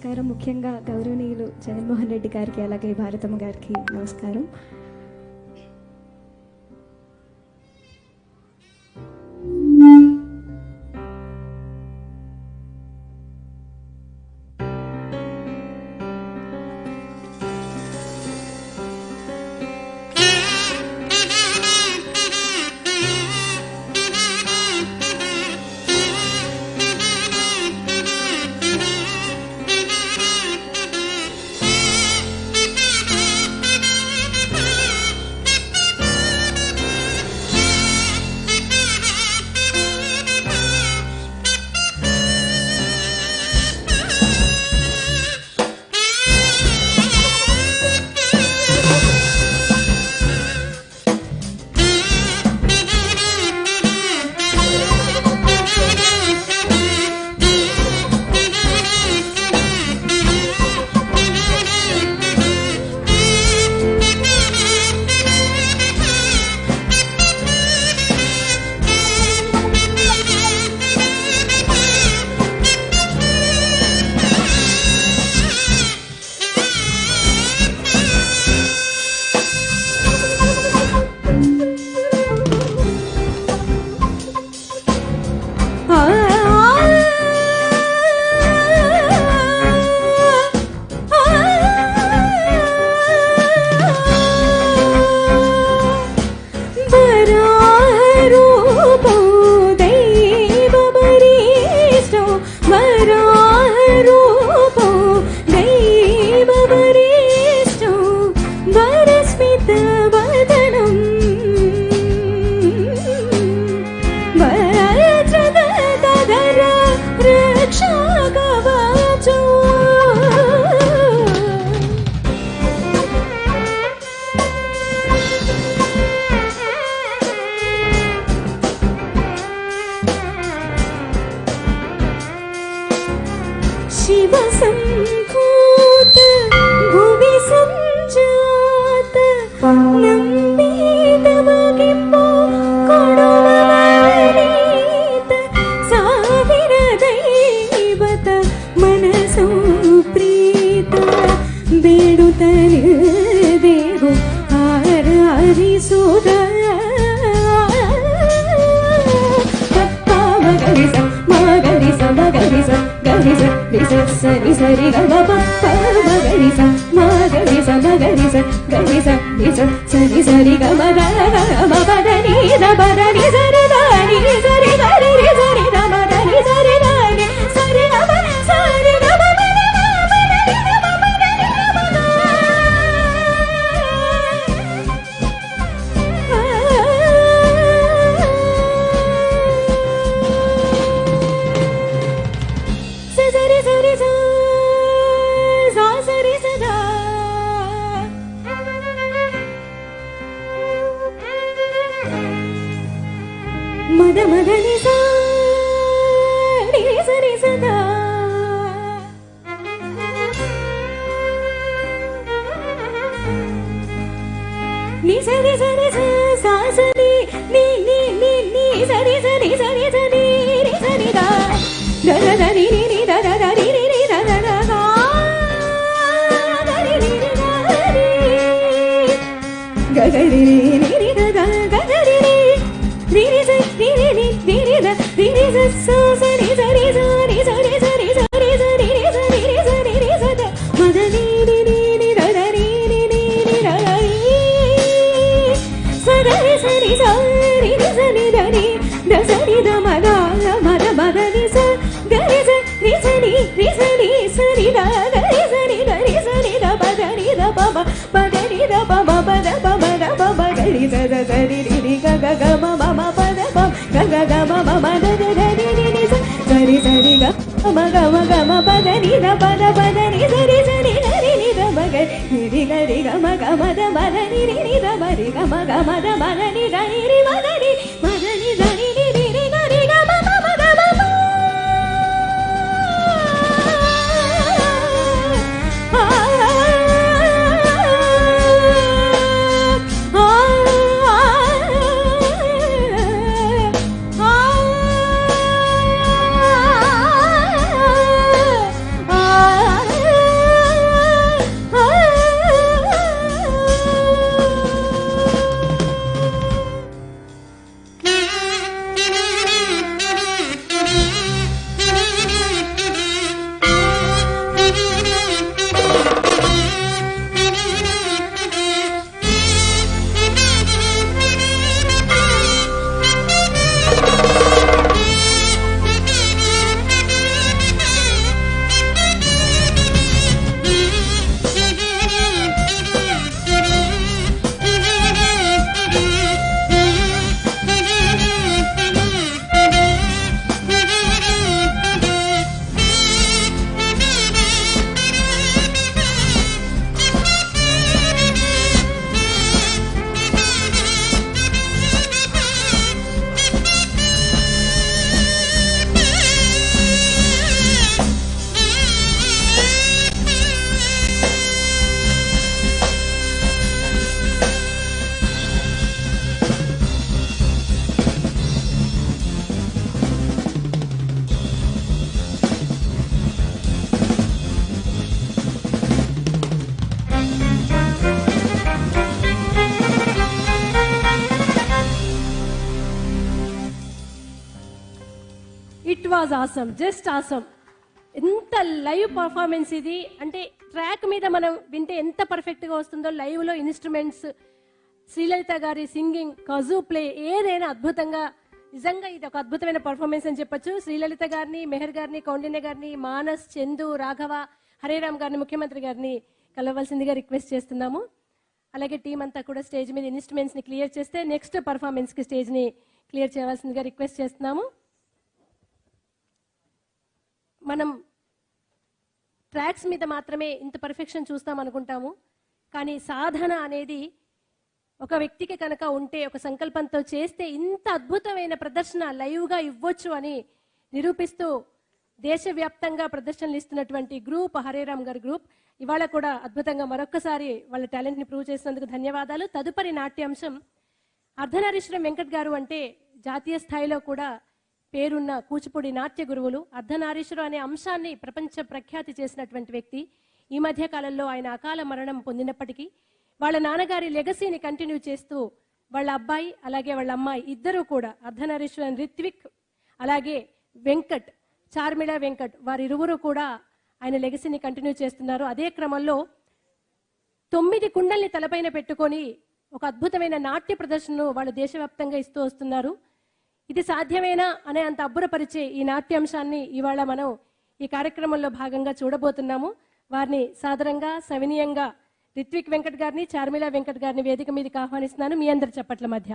నమస్కారం. ముఖ్యంగా గౌరవనీయులు జగన్మోహన్ రెడ్డి గారికి అలాగే భారతమ్మ గారికి నమస్కారం. Was awesome, just awesome. ఎంత లైవ్ పర్ఫార్మెన్స్ ఇది అంటే ట్రాక్ మీద మనం వింటే ఎంత పర్ఫెక్ట్గా వస్తుందో లైవ్లో ఇన్స్ట్రుమెంట్స్, శ్రీలలిత గారి సింగింగ్, కజూ ప్లే ఏదైనా అద్భుతంగా, నిజంగా ఇది ఒక అద్భుతమైన పర్ఫార్మెన్స్ అని చెప్పొచ్చు. శ్రీలలిత గారిని, మెహర్ గారిని, కౌండిన్య గారిని, మానస్, చందు, రాఘవ, హరేరామ్ గారిని, ముఖ్యమంత్రి గారిని కలవలసిందిగా రిక్వెస్ట్ చేస్తున్నాము. అలాగే టీం అంతా కూడా స్టేజ్ మీద ఇన్స్ట్రుమెంట్స్ని క్లియర్ చేస్తే నెక్స్ట్ పర్ఫార్మెన్స్కి స్టేజ్ని క్లియర్ చేయవలసిందిగా రిక్వెస్ట్ చేస్తున్నాము. మనం ట్రాక్స్ మీద మాత్రమే ఇంత పర్ఫెక్షన్ చూస్తాం అనుకుంటాము, కానీ సాధన అనేది ఒక వ్యక్తికి కనుక ఉంటే, ఒక సంకల్పంతో చేస్తే ఇంత అద్భుతమైన ప్రదర్శన లైవ్గా ఇవ్వచ్చు అని నిరూపిస్తూ దేశవ్యాప్తంగా ప్రదర్శనలు ఇస్తున్నటువంటి గ్రూప్ హరేరామ్ గారి గ్రూప్ ఇవాళ కూడా అద్భుతంగా మరొక్కసారి వాళ్ళ టాలెంట్ని ప్రూవ్ చేసినందుకు ధన్యవాదాలు. తదుపరి నాట్యాంశం అర్ధనారీశ్వరం వెంకట్ గారు అంటే జాతీయ స్థాయిలో కూడా పేరున్న కూచిపూడి నాట్య గురువులు. అర్ధనారీశ్వరం అనే అంశాన్ని ప్రపంచ ప్రఖ్యాతి చేసినటువంటి వ్యక్తి. ఈ మధ్య కాలంలో ఆయన అకాల మరణం పొందినప్పటికీ వాళ్ళ నాన్నగారి లెగసీని కంటిన్యూ చేస్తూ వాళ్ళ అబ్బాయి అలాగే వాళ్ళ అమ్మాయి ఇద్దరూ కూడా అర్ధనారీశ్వరన్ రిత్విక్ అలాగే వెంకట్, చార్మిళ వెంకట్ వారిరువురు కూడా ఆయన లెగసీని కంటిన్యూ చేస్తున్నారు. అదే క్రమంలో 9 కుండల్ని తలపైన పెట్టుకొని ఒక అద్భుతమైన నాట్య ప్రదర్శనను వాళ్ళు దేశవ్యాప్తంగా ఇస్తూ వస్తున్నారు. ఇది సాధ్యమేనా అనే అంత అబ్బురపరిచే ఈ నాట్యాంశాన్ని ఇవాళ మనం ఈ కార్యక్రమంలో భాగంగా చూడబోతున్నాము. వారిని సాదరంగా, సవినీయంగా రిత్విక్ వెంకట్ గారిని, చార్మిళ వెంకట్ గారిని వేదిక మీదకి ఆహ్వానిస్తున్నాను మీ అందరి చప్పట్ల మధ్య.